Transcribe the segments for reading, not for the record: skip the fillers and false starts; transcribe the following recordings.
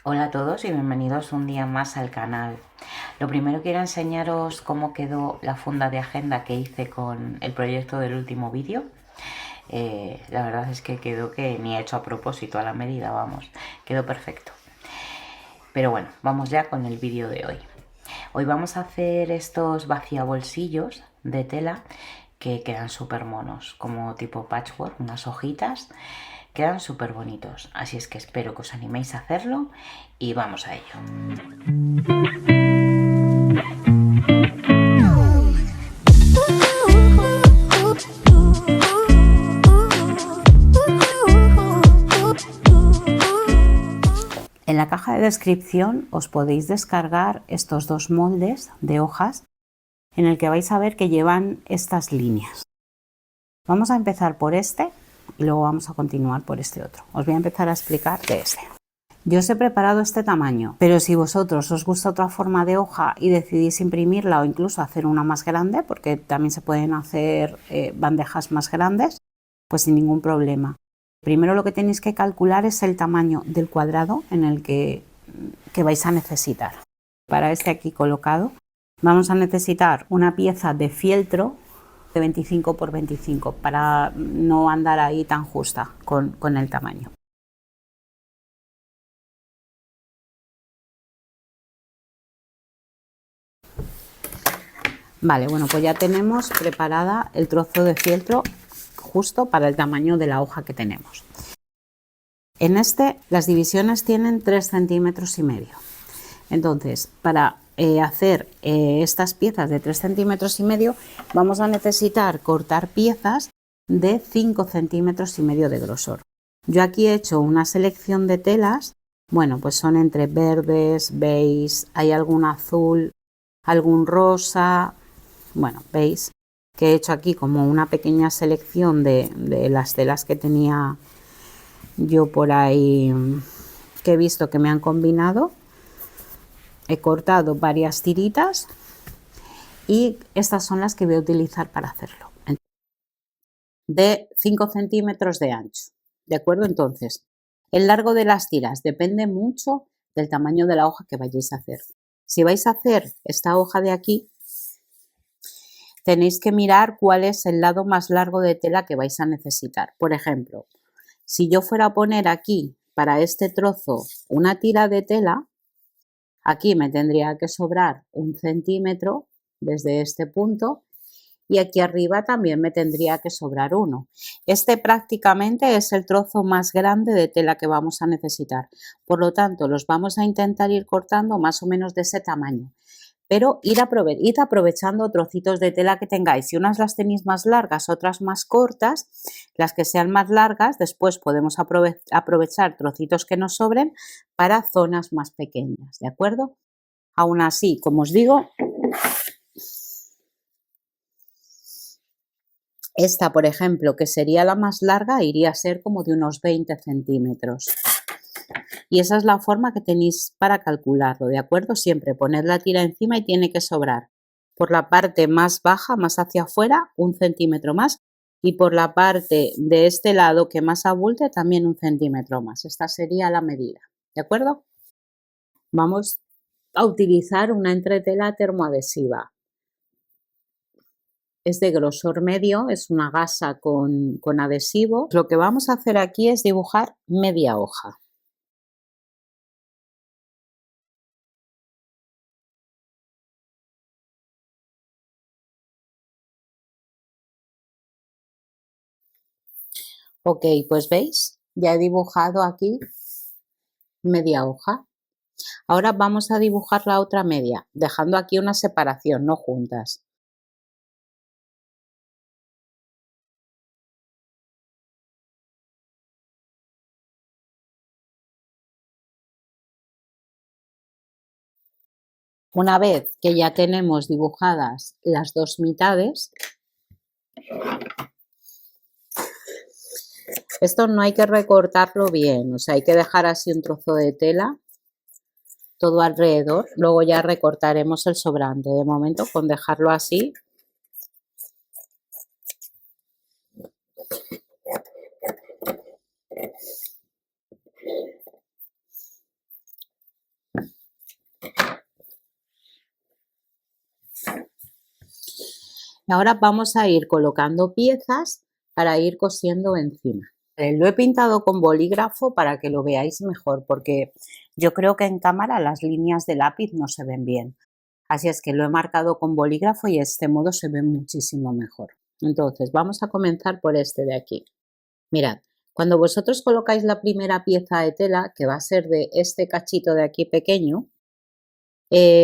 Hola a todos y bienvenidos un día más al canal. Lo primero quiero enseñaros cómo quedó la funda de agenda que hice con el proyecto del último vídeo. La verdad es que quedó que ni hecho a propósito, a la medida, vamos, quedó perfecto. Pero bueno, vamos ya con el vídeo de hoy. Hoy vamos a hacer estos vaciabolsillos de tela que quedan súper monos, como tipo patchwork, unas hojitas. Quedan súper bonitos, así es que espero que os animéis a hacerlo y vamos a ello. En la caja de descripción os podéis descargar estos dos moldes de hojas en el que vais a ver que llevan estas líneas. Vamos a empezar por este y luego vamos a continuar por este otro. Os voy a empezar a explicar de este. Yo os he preparado este tamaño, pero si vosotros os gusta otra forma de hoja y decidís imprimirla o incluso hacer una más grande, porque también se pueden hacer bandejas más grandes, pues sin ningún problema. Primero lo que tenéis que calcular es el tamaño del cuadrado en el que vais a necesitar. Para este aquí colocado vamos a necesitar una pieza de fieltro de 25 por 25 para no andar ahí tan justa con el tamaño. Vale, bueno, pues ya tenemos preparada el trozo de fieltro justo para el tamaño de la hoja que tenemos. En este las divisiones tienen 3 centímetros y medio. Entonces, para hacer estas piezas de 3 centímetros y medio vamos a necesitar cortar piezas de 5 centímetros y medio de grosor. Yo aquí he hecho una selección de telas, bueno, pues son entre verdes, beige, hay algún azul, algún rosa. Bueno, veis que he hecho aquí como una pequeña selección de las telas que tenía yo por ahí, que he visto que me han combinado. He cortado varias tiritas y estas son las que voy a utilizar para hacerlo. De 5 centímetros de ancho. ¿De acuerdo? Entonces, el largo de las tiras depende mucho del tamaño de la hoja que vayáis a hacer. Si vais a hacer esta hoja de aquí, tenéis que mirar cuál es el lado más largo de tela que vais a necesitar. Por ejemplo, si yo fuera a poner aquí para este trozo una tira de tela, aquí me tendría que sobrar 1 centímetro desde este punto y aquí arriba también me tendría que sobrar uno. Este prácticamente es el trozo más grande de tela que vamos a necesitar. Por lo tanto, los vamos a intentar ir cortando más o menos de ese tamaño. Pero id aprovechando trocitos de tela que tengáis. Si unas las tenéis más largas, otras más cortas, las que sean más largas, después podemos aprovechar trocitos que nos sobren para zonas más pequeñas, ¿de acuerdo? Aún así, como os digo, esta, por ejemplo, que sería la más larga, iría a ser como de unos 20 centímetros. Y esa es la forma que tenéis para calcularlo, ¿de acuerdo? Siempre poned la tira encima y tiene que sobrar por la parte más baja, más hacia afuera, 1 centímetro más, y por la parte de este lado que más abulte también 1 centímetro más. Esta sería la medida, ¿de acuerdo? Vamos a utilizar una entretela termoadhesiva. Es de grosor medio, es una gasa con adhesivo. Lo que vamos a hacer aquí es dibujar media hoja. Ok, pues veis, ya he dibujado aquí media hoja. Ahora vamos a dibujar la otra media, dejando aquí una separación, no juntas. Una vez que ya tenemos dibujadas las dos mitades, esto no hay que recortarlo bien, o sea, hay que dejar así un trozo de tela todo alrededor, luego ya recortaremos el sobrante. De momento, con dejarlo así, Ahora vamos a ir colocando piezas para ir cosiendo encima. Lo he pintado con bolígrafo para que lo veáis mejor, porque yo creo que en cámara las líneas de lápiz no se ven bien. Así es que lo he marcado con bolígrafo y de este modo se ve muchísimo mejor. Entonces vamos a comenzar por este de aquí. Mirad, cuando vosotros colocáis la primera pieza de tela, que va a ser de este cachito de aquí pequeño,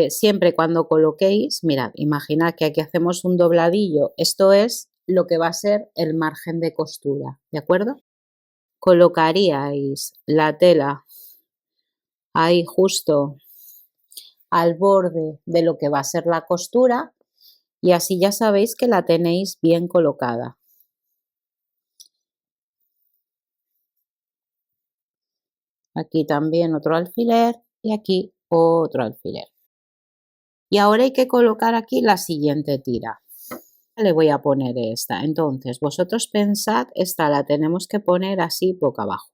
siempre cuando coloquéis, mirad, imaginad que aquí hacemos un dobladillo, esto es lo que va a ser el margen de costura, ¿de acuerdo? Colocaríais la tela ahí justo al borde de lo que va a ser la costura y así ya sabéis que la tenéis bien colocada. Aquí también otro alfiler y aquí otro alfiler. Y ahora hay que colocar aquí la siguiente tira. Le voy a poner esta. Entonces, vosotros pensad, esta la tenemos que poner así boca abajo.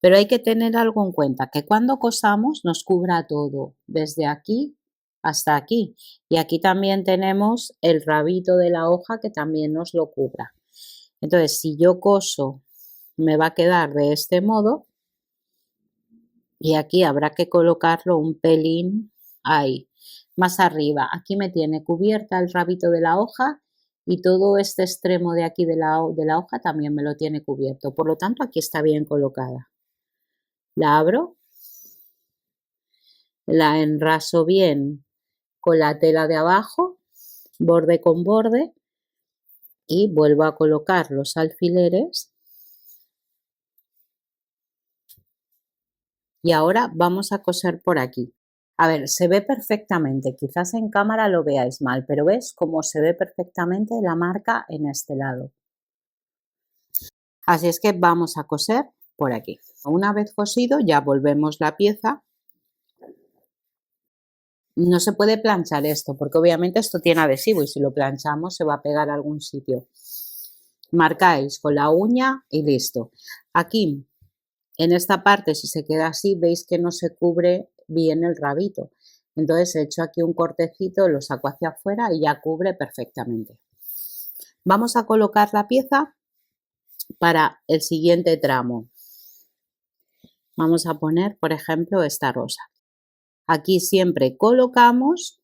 Pero hay que tener algo en cuenta, que cuando cosamos nos cubra todo, desde aquí hasta aquí. Y aquí también tenemos el rabito de la hoja que también nos lo cubra. Entonces, si yo coso, me va a quedar de este modo. Y aquí habrá que colocarlo un pelín ahí, más arriba. Aquí me tiene cubierta el rabito de la hoja y todo este extremo de aquí de la hoja también me lo tiene cubierto. Por lo tanto, aquí está bien colocada. La abro, la enraso bien con la tela de abajo, borde con borde, y vuelvo a colocar los alfileres. Y ahora vamos a coser por aquí. A ver, se ve perfectamente, quizás en cámara lo veáis mal, pero ves cómo se ve perfectamente la marca en este lado. Así es que vamos a coser por aquí. Una vez cosido ya volvemos la pieza. No se puede planchar esto porque obviamente esto tiene adhesivo y si lo planchamos se va a pegar a algún sitio. Marcáis con la uña y listo. Aquí en esta parte, si se queda así, veis que no se cubre bien el rabito. Entonces he hecho aquí un cortecito, lo saco hacia afuera y ya cubre perfectamente. Vamos a colocar la pieza para el siguiente tramo. Vamos a poner, por ejemplo, esta rosa. Aquí siempre colocamos,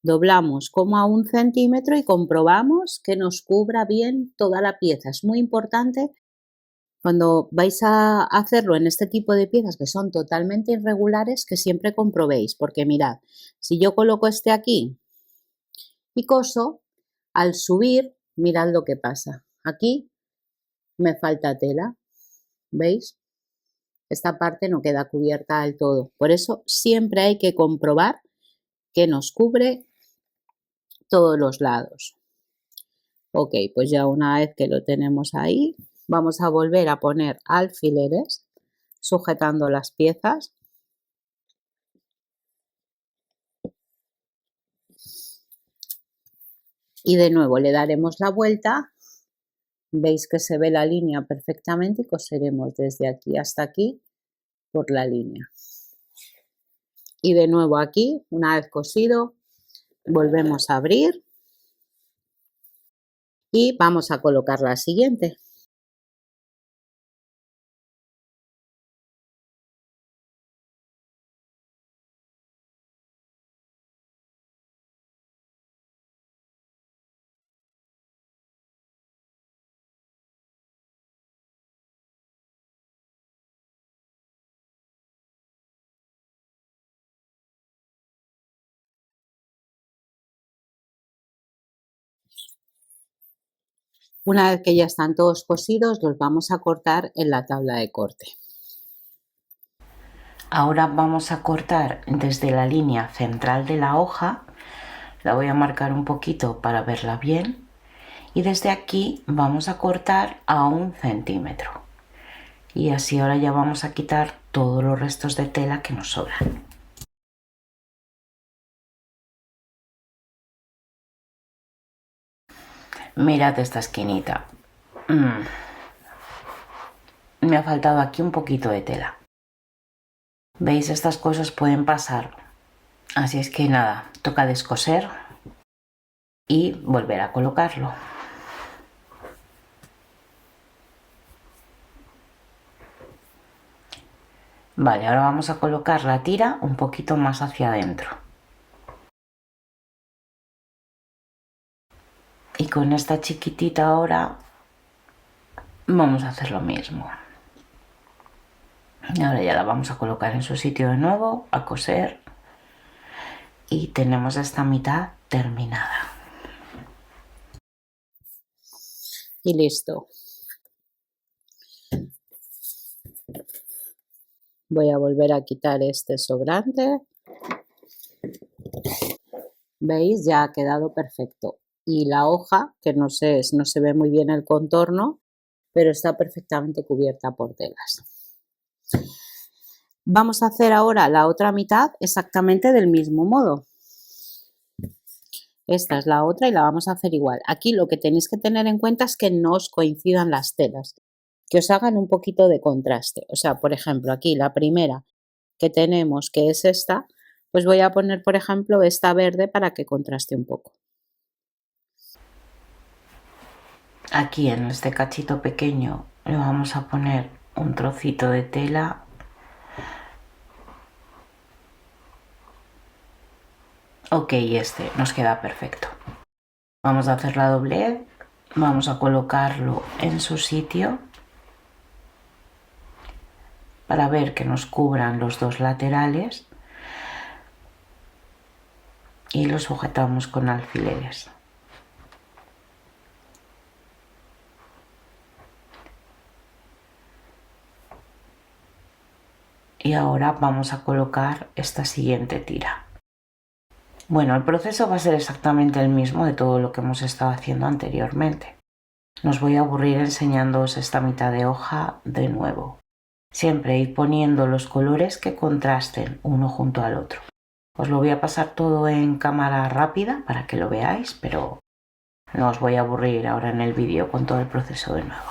doblamos como a 1 centímetro y comprobamos que nos cubra bien toda la pieza. Es muy importante cuando vais a hacerlo en este tipo de piezas que son totalmente irregulares, que siempre comprobéis, porque mirad, si yo coloco este aquí y coso, al subir, mirad lo que pasa. Aquí me falta tela, ¿veis? Esta parte no queda cubierta del todo. Por eso siempre hay que comprobar que nos cubre todos los lados. Ok, pues ya una vez que lo tenemos ahí, vamos a volver a poner alfileres sujetando las piezas. Y de nuevo le daremos la vuelta. Veis que se ve la línea perfectamente y coseremos desde aquí hasta aquí por la línea. Y de nuevo aquí, una vez cosido, volvemos a abrir y vamos a colocar la siguiente. Una vez que ya están todos cosidos, los vamos a cortar en la tabla de corte. Ahora vamos a cortar desde la línea central de la hoja, la voy a marcar un poquito para verla bien, y desde aquí vamos a cortar a 1 centímetro. Y así ahora ya vamos a quitar todos los restos de tela que nos sobran. Mirad esta esquinita. Me ha faltado aquí un poquito de tela. ¿Veis? Estas cosas pueden pasar Así es que nada, toca descoser y volver a colocarlo. Vale, ahora vamos a colocar la tira un poquito más hacia adentro. Y con esta chiquitita ahora vamos a hacer lo mismo. Ahora ya la vamos a colocar en su sitio de nuevo, a coser. Y tenemos esta mitad terminada. Y listo. Voy a volver a quitar este sobrante. ¿Veis? Ya ha quedado perfecto. Y la hoja, que no se ve muy bien el contorno, pero está perfectamente cubierta por telas. Vamos a hacer ahora la otra mitad exactamente del mismo modo. Esta es la otra y la vamos a hacer igual. Aquí lo que tenéis que tener en cuenta es que no os coincidan las telas, que os hagan un poquito de contraste. O sea, por ejemplo, aquí la primera que tenemos, que es esta, pues voy a poner, por ejemplo, esta verde para que contraste un poco. Aquí en este cachito pequeño le vamos a poner un trocito de tela. Ok, este nos queda perfecto. Vamos a hacer la doblez, vamos a colocarlo en su sitio para ver que nos cubran los dos laterales y lo sujetamos con alfileres. Y ahora vamos a colocar esta siguiente tira. Bueno, el proceso va a ser exactamente el mismo de todo lo que hemos estado haciendo anteriormente. No os voy a aburrir enseñándoos esta mitad de hoja de nuevo. Siempre ir poniendo los colores que contrasten uno junto al otro. Os lo voy a pasar todo en cámara rápida para que lo veáis, pero no os voy a aburrir ahora en el vídeo con todo el proceso de nuevo.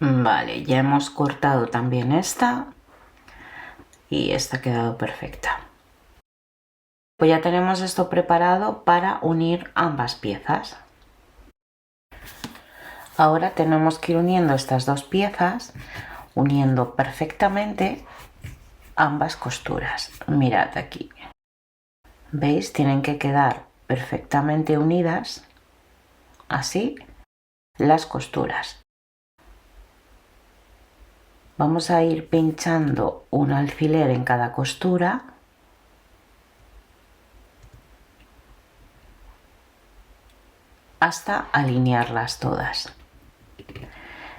Vale, ya hemos cortado también esta y esta ha quedado perfecta. Pues ya tenemos esto preparado para unir ambas piezas. Ahora tenemos que ir uniendo estas dos piezas, uniendo perfectamente ambas costuras. Mirad aquí. ¿Veis? Tienen que quedar perfectamente unidas, así, las costuras. Vamos a ir pinchando un alfiler en cada costura hasta alinearlas todas.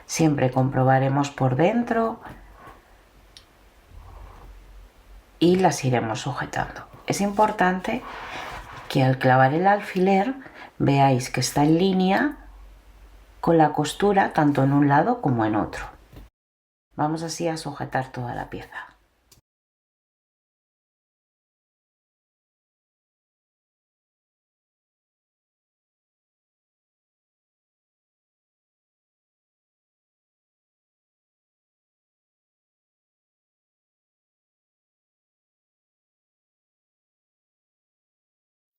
Siempre comprobaremos por dentro y las iremos sujetando. Es importante que al clavar el alfiler veáis que está en línea con la costura tanto en un lado como en otro. Vamos así a sujetar toda la pieza.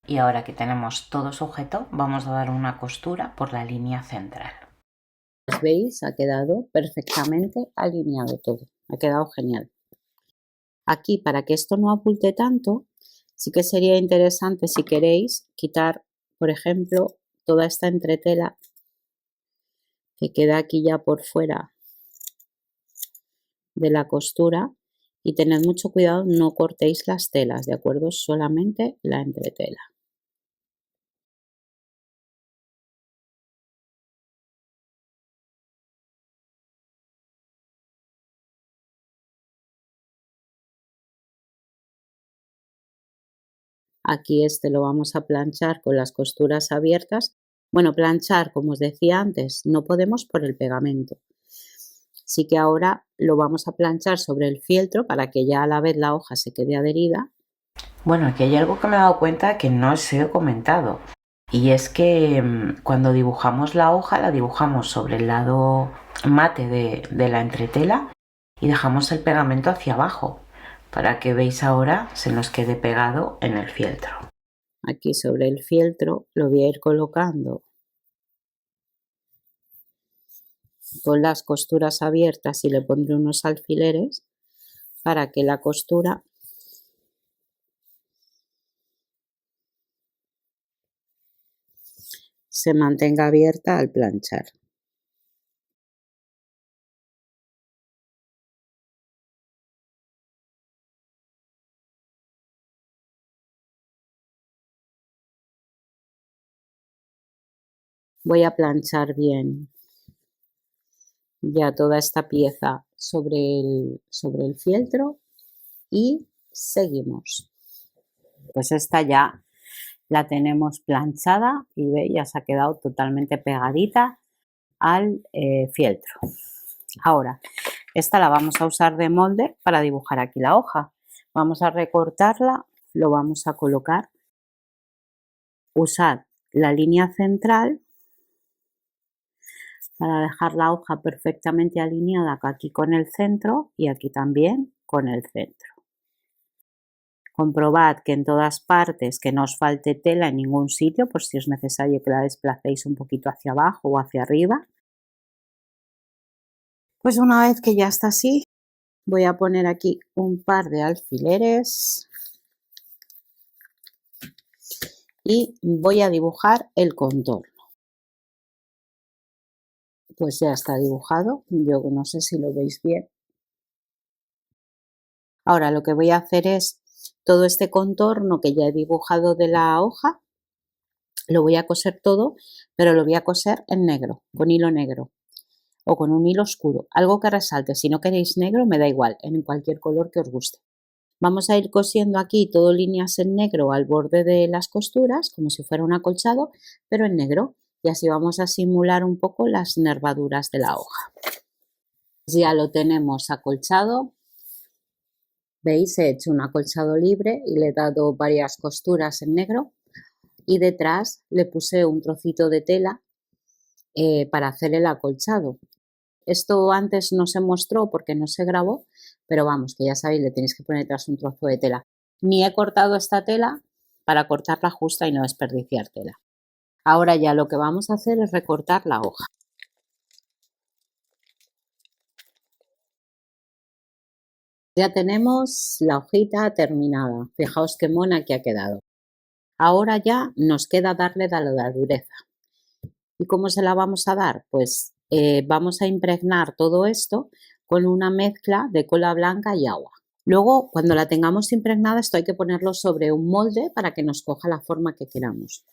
Y ahora que tenemos todo sujeto, vamos a dar una costura por la línea central. ¿Veis? Ha quedado perfectamente alineado todo. Ha quedado genial. Aquí, para que esto no apulte tanto, sí que sería interesante, si queréis, quitar, por ejemplo, toda esta entretela que queda aquí ya por fuera de la costura, y tened mucho cuidado, no cortéis las telas, ¿de acuerdo? Solamente la entretela. Aquí este lo vamos a planchar con las costuras abiertas. Bueno, planchar, como os decía antes, no podemos por el pegamento. Así que ahora lo vamos a planchar sobre el fieltro para que ya a la vez la hoja se quede adherida. Bueno, aquí hay algo que me he dado cuenta que no os he comentado. Y es que cuando dibujamos la hoja, la dibujamos sobre el lado mate de la entretela y dejamos el pegamento hacia abajo para que veis ahora se nos quede pegado en el fieltro. Aquí sobre el fieltro lo voy a ir colocando con las costuras abiertas y le pondré unos alfileres para que la costura se mantenga abierta al planchar. Voy a planchar bien ya toda esta pieza sobre el fieltro y seguimos. Pues esta ya la tenemos planchada y veis, ya se ha quedado totalmente pegadita al fieltro. Ahora, esta la vamos a usar de molde para dibujar aquí la hoja. Vamos a recortarla, lo vamos a colocar. Usad la línea central para dejar la hoja perfectamente alineada aquí con el centro y aquí también con el centro. Comprobad que en todas partes que no os falte tela en ningún sitio, por si es necesario que la desplacéis un poquito hacia abajo o hacia arriba. Pues una vez que ya está así, voy a poner aquí un par de alfileres y voy a dibujar el contorno. Pues ya está dibujado, yo no sé si lo veis bien. Ahora lo que voy a hacer es todo este contorno que ya he dibujado de la hoja, lo voy a coser todo, pero lo voy a coser en negro, con hilo negro o con un hilo oscuro, algo que resalte. Si no queréis negro me da igual, en cualquier color que os guste. Vamos a ir cosiendo aquí todo líneas en negro al borde de las costuras, como si fuera un acolchado, pero en negro, y así vamos a simular un poco las nervaduras de la hoja. Ya lo tenemos acolchado. ¿Veis? He hecho un acolchado libre y le he dado varias costuras en negro y detrás le puse un trocito de tela para hacer el acolchado. Esto antes no se mostró porque no se grabó, pero vamos, que ya sabéis, le tenéis que poner detrás un trozo de tela. Ni he cortado esta tela para cortarla justa y no desperdiciar tela. Ahora ya lo que vamos a hacer es recortar la hoja. Ya tenemos la hojita terminada. Fijaos qué mona que ha quedado. Ahora ya nos queda darle la dureza. ¿Y cómo se la vamos a dar? Pues vamos a impregnar todo esto con una mezcla de cola blanca y agua. Luego, cuando la tengamos impregnada, esto hay que ponerlo sobre un molde para que nos coja la forma que queramos.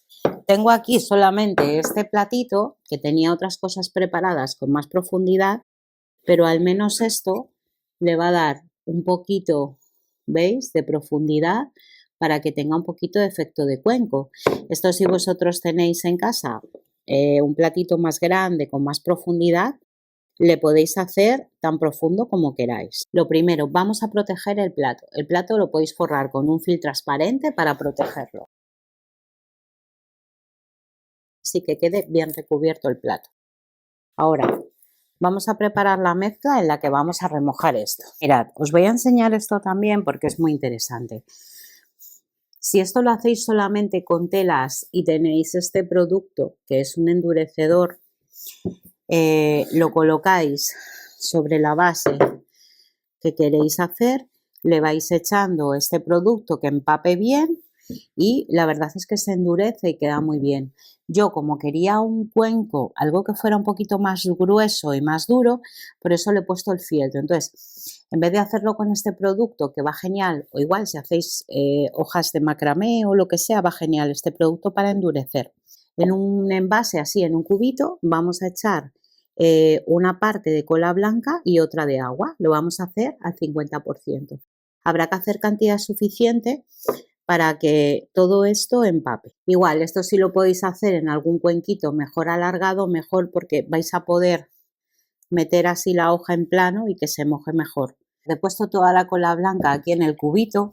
Tengo aquí solamente este platito, que tenía otras cosas preparadas con más profundidad, pero al menos esto le va a dar un poquito, ¿veis?, de profundidad para que tenga un poquito de efecto de cuenco. Esto, si vosotros tenéis en casa un platito más grande, con más profundidad, le podéis hacer tan profundo como queráis. Lo primero, vamos a proteger el plato. El plato lo podéis forrar con un film transparente para protegerlo. Así que quede bien recubierto el plato. Ahora, vamos a preparar la mezcla en la que vamos a remojar esto. Mirad, os voy a enseñar esto también porque es muy interesante. Si esto lo hacéis solamente con telas y tenéis este producto, que es un endurecedor, lo colocáis sobre la base que queréis hacer, le vais echando este producto que empape bien y la verdad es que se endurece y queda muy bien. Yo, como quería un cuenco, algo que fuera un poquito más grueso y más duro, por eso le he puesto el fieltro. Entonces, en vez de hacerlo con este producto, que va genial, o igual si hacéis hojas de macramé o lo que sea, va genial este producto para endurecer. En un envase así, en un cubito, vamos a echar una parte de cola blanca y otra de agua. Lo vamos a hacer al 50%. Habrá que hacer cantidad suficiente para que todo esto empape. Igual, esto sí lo podéis hacer en algún cuenquito mejor alargado, mejor porque vais a poder meter así la hoja en plano y que se moje mejor. He puesto toda la cola blanca aquí en el cubito,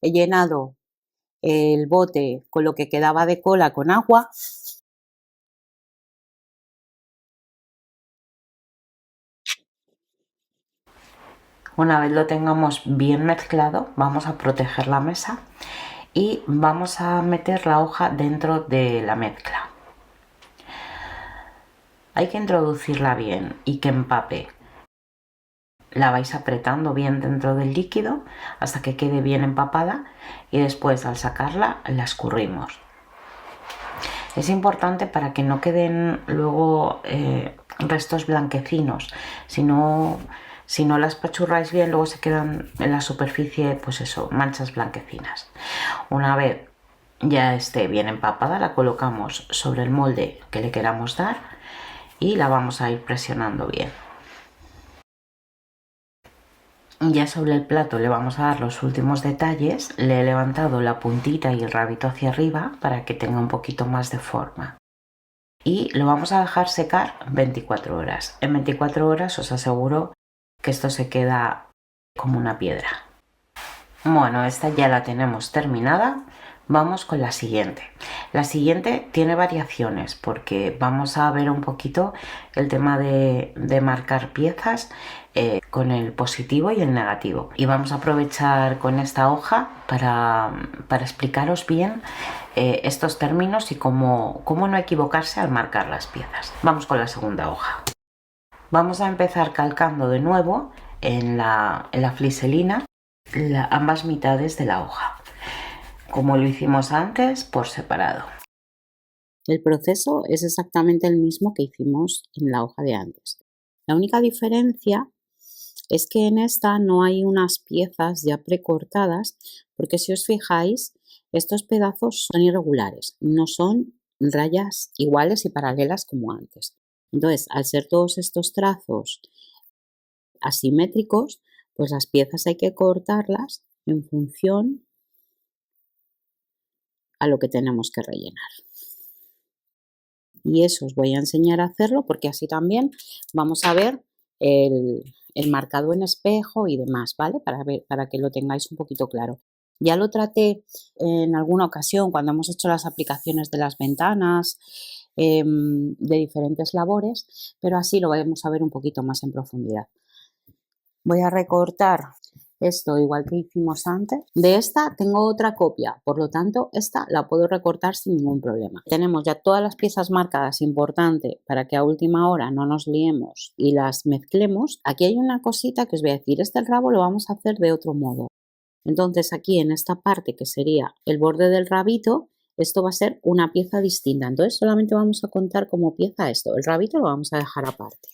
he llenado el bote con lo que quedaba de cola con agua. Una vez lo tengamos bien mezclado, vamos a proteger la mesa y vamos a meter la hoja dentro de la mezcla. Hay que introducirla bien y que empape. La vais apretando bien dentro del líquido hasta que quede bien empapada y después al sacarla la escurrimos. Es importante para que no queden luego restos blanquecinos, si no las pachurráis bien luego se quedan en la superficie, pues eso, manchas blanquecinas. Una vez ya esté bien empapada la colocamos sobre el molde que le queramos dar y la vamos a ir presionando bien. Ya sobre el plato le vamos a dar los últimos detalles. Le he levantado la puntita y el rabito hacia arriba para que tenga un poquito más de forma. Y lo vamos a dejar secar 24 horas. En 24 horas os aseguro que esto se queda como una piedra. Bueno, esta ya la tenemos terminada. Vamos con la siguiente. La siguiente tiene variaciones porque vamos a ver un poquito el tema de marcar piezas con el positivo y el negativo. Y vamos a aprovechar con esta hoja para explicaros bien estos términos y cómo no equivocarse al marcar las piezas. Vamos con la segunda hoja. Vamos a empezar calcando de nuevo en la fliselina ambas mitades de la hoja, como lo hicimos antes, por separado. El proceso es exactamente el mismo que hicimos en la hoja de antes. La única diferencia es que en esta no hay unas piezas ya precortadas, porque si os fijáis, estos pedazos son irregulares, no son rayas iguales y paralelas como antes. Entonces, al ser todos estos trazos asimétricos, pues las piezas hay que cortarlas en función a lo que tenemos que rellenar. Y eso os voy a enseñar a hacerlo porque así también vamos a ver el marcado en espejo y demás, ¿vale? Para que lo tengáis un poquito claro. Ya lo traté en alguna ocasión cuando hemos hecho las aplicaciones de las ventanas, de diferentes labores, pero así lo vamos a ver un poquito más en profundidad. Voy a recortar esto igual que hicimos antes. De esta tengo otra copia, por lo tanto esta la puedo recortar sin ningún problema. Tenemos ya todas las piezas marcadas, importante para que a última hora no nos liemos y las mezclemos. Aquí hay una cosita que os voy a decir, el rabo lo vamos a hacer de otro modo. Entonces aquí en esta parte que sería el borde del rabito, esto va a ser una pieza distinta. Entonces solamente vamos a contar como pieza esto, el rabito lo vamos a dejar aparte.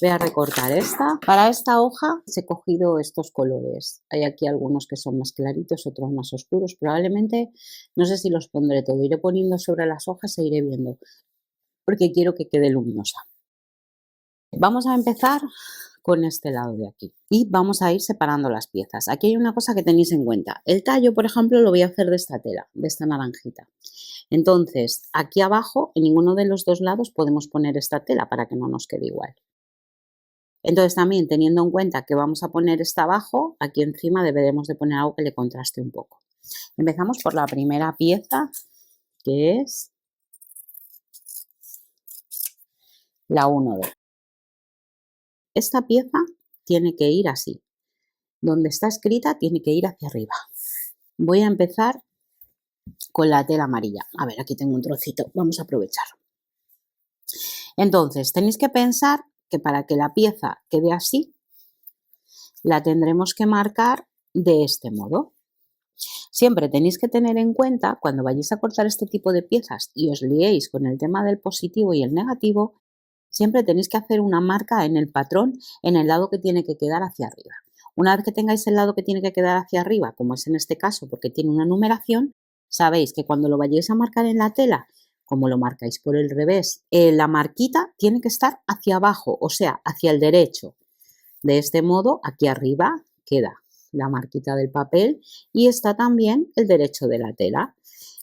Voy a recortar esta. Para esta hoja he cogido estos colores. Hay aquí algunos que son más claritos, otros más oscuros. Probablemente, no sé si los pondré todo. Iré poniendo sobre las hojas e iré viendo. Porque quiero que quede luminosa. Vamos a empezar con este lado de aquí. Y vamos a ir separando las piezas. Aquí hay una cosa que tenéis en cuenta. El tallo, por ejemplo, lo voy a hacer de esta tela, de esta naranjita. Entonces, aquí abajo, en ninguno de los dos lados podemos poner esta tela para que no nos quede igual. Entonces también teniendo en cuenta que vamos a poner esta abajo, aquí encima deberemos de poner algo que le contraste un poco. Empezamos por la primera pieza, que es la 1-2. Esta pieza tiene que ir así. Donde está escrita tiene que ir hacia arriba. Voy a empezar con la tela amarilla. A ver, aquí tengo un trocito, vamos a aprovechar. Entonces, tenéis que pensar que para que la pieza quede así, la tendremos que marcar de este modo. Siempre tenéis que tener en cuenta, cuando vayáis a cortar este tipo de piezas y os liéis con el tema del positivo y el negativo, siempre tenéis que hacer una marca en el patrón en el lado que tiene que quedar hacia arriba. Una vez que tengáis el lado que tiene que quedar hacia arriba, como es en este caso porque tiene una numeración, sabéis que cuando lo vayáis a marcar en la tela, como lo marcáis por el revés, la marquita tiene que estar hacia abajo, o sea, hacia el derecho. De este modo, aquí arriba queda la marquita del papel y está también el derecho de la tela.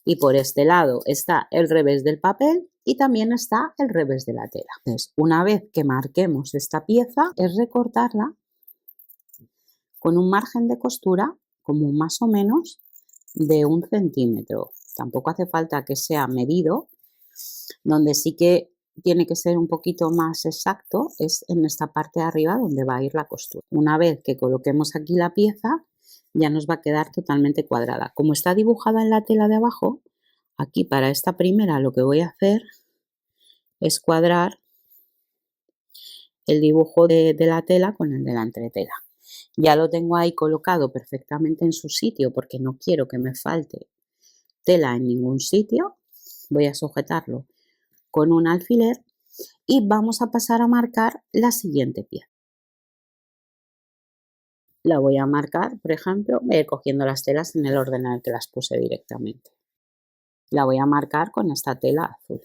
Y por este lado está el revés del papel y también está el revés de la tela. Entonces, una vez que marquemos esta pieza, es recortarla con un margen de costura como más o menos de 1 centímetro. Tampoco hace falta que sea medido, donde sí que tiene que ser un poquito más exacto es en esta parte de arriba donde va a ir la costura. Una vez que coloquemos aquí la pieza, ya nos va a quedar totalmente cuadrada. Como está dibujada en la tela de abajo, aquí para esta primera lo que voy a hacer es cuadrar el dibujo de la tela con el de la entretela. Ya lo tengo ahí colocado perfectamente en su sitio porque no quiero que me falte tela en ningún sitio. Voy a sujetarlo con un alfiler y vamos a pasar a marcar la siguiente pieza. La voy a marcar, por ejemplo, voy a ir cogiendo las telas en el orden en el que las puse directamente. La voy a marcar con esta tela azul.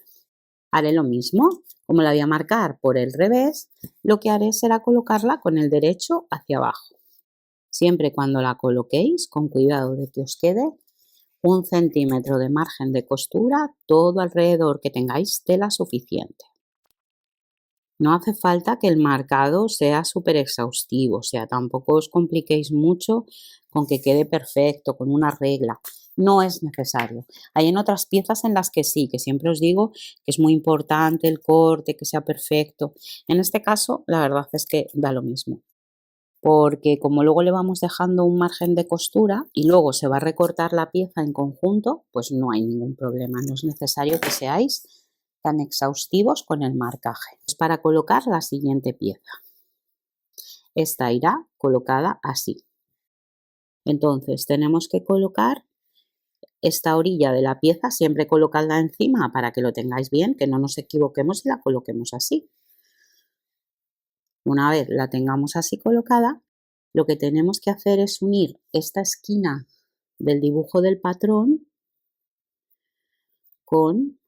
Haré lo mismo, como la voy a marcar por el revés, lo que haré será colocarla con el derecho hacia abajo. Siempre cuando la coloquéis, con cuidado de que os quede 1 centímetro de margen de costura todo alrededor, que tengáis tela suficiente. No hace falta que el marcado sea súper exhaustivo, o sea, tampoco os compliquéis mucho con que quede perfecto, con una regla. No es necesario. Hay en otras piezas en las que sí, que siempre os digo que es muy importante el corte, que sea perfecto. En este caso, la verdad es que da lo mismo. Porque como luego le vamos dejando un margen de costura y luego se va a recortar la pieza en conjunto, pues no hay ningún problema. No es necesario que seáis tan exhaustivos con el marcaje. Pues para colocar la siguiente pieza. Esta irá colocada así. Entonces tenemos que colocar esta orilla de la pieza, siempre colocadla encima para que lo tengáis bien, que no nos equivoquemos y la coloquemos así. Una vez la tengamos así colocada, lo que tenemos que hacer es unir esta esquina del dibujo del patrón con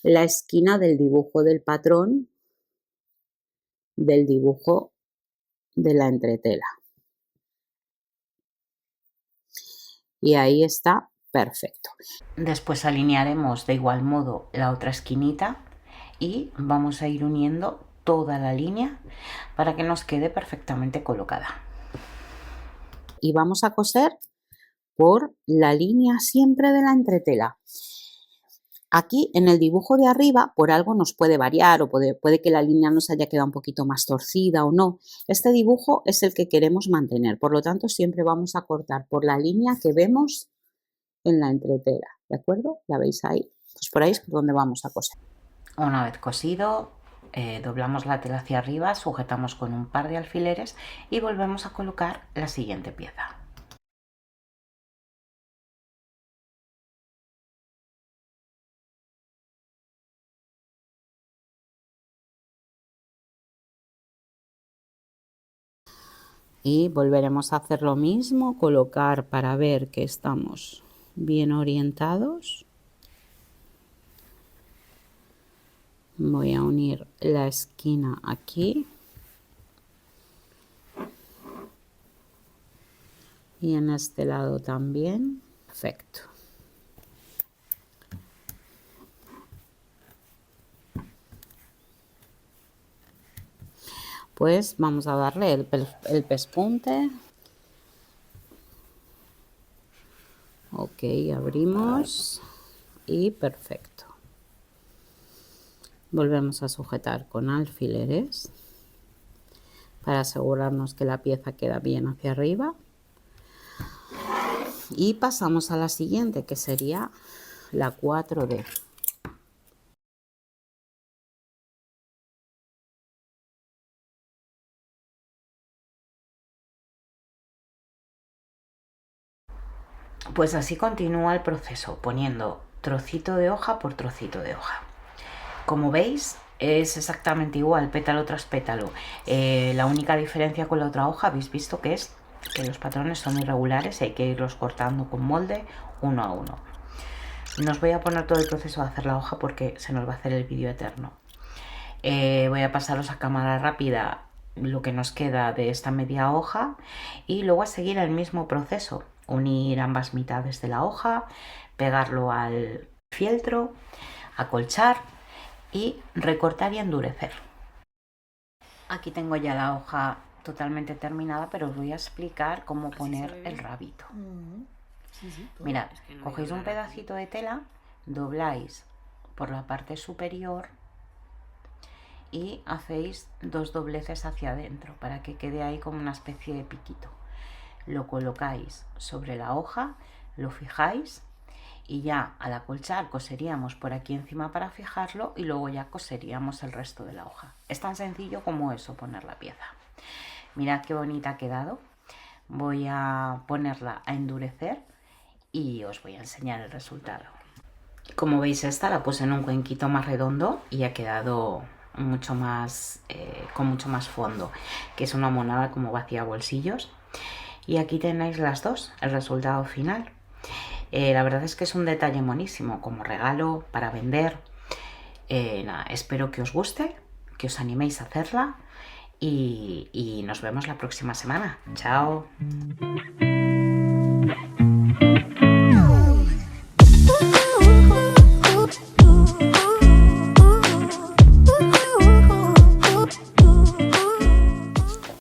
la esquina del dibujo del patrón del dibujo de la entretela. Y ahí está perfecto. Después alinearemos de igual modo la otra esquinita y vamos a ir uniendo toda la línea para que nos quede perfectamente colocada. Y vamos a coser por la línea siempre de la entretela. Aquí en el dibujo de arriba por algo nos puede variar o puede que la línea nos haya quedado un poquito más torcida o no. Este dibujo es el que queremos mantener, por lo tanto siempre vamos a cortar por la línea que vemos en la entretela, ¿de acuerdo? ¿La veis ahí? Pues por ahí es por donde vamos a coser. Una vez cosido, doblamos la tela hacia arriba, sujetamos con un par de alfileres y volvemos a colocar la siguiente pieza. Y volveremos a hacer lo mismo, colocar para ver que estamos bien orientados. Voy a unir la esquina aquí y en este lado también. Perfecto. Pues vamos a darle el pespunte. Ok, abrimos y perfecto. Volvemos a sujetar con alfileres para asegurarnos que la pieza queda bien hacia arriba. Y pasamos a la siguiente, que sería la 4D. Pues así continúa el proceso, poniendo trocito de hoja por trocito de hoja. Como veis, es exactamente igual, pétalo tras pétalo. La única diferencia con la otra hoja, habéis visto que es que los patrones son irregulares y hay que irlos cortando con molde uno a uno. No os voy a poner todo el proceso de hacer la hoja porque se nos va a hacer el vídeo eterno. Voy a pasaros a cámara rápida lo que nos queda de esta media hoja y luego a seguir el mismo proceso, unir ambas mitades de la hoja, pegarlo al fieltro, acolchar y recortar y endurecer. Aquí tengo ya la hoja totalmente terminada, pero os voy a explicar cómo poner el rabito. Mirad, cogéis un pedacito de tela, dobláis por la parte superior y hacéis 2 dobleces hacia adentro para que quede ahí como una especie de piquito. Lo colocáis sobre la hoja, lo fijáis y ya al acolchar coseríamos por aquí encima para fijarlo y luego ya coseríamos el resto de la hoja. Es tan sencillo como eso, poner la pieza. Mirad qué bonita ha quedado. Voy a ponerla a endurecer y os voy a enseñar el resultado. Como veis, esta la puse en un cuenquito más redondo y ha quedado mucho más con mucho más fondo, que es una monada como vacía bolsillos. Y aquí tenéis las dos, el resultado final. La verdad es que es un detalle monísimo como regalo para vender. Nada, espero que os guste, que os animéis a hacerla y nos vemos la próxima semana. Chao.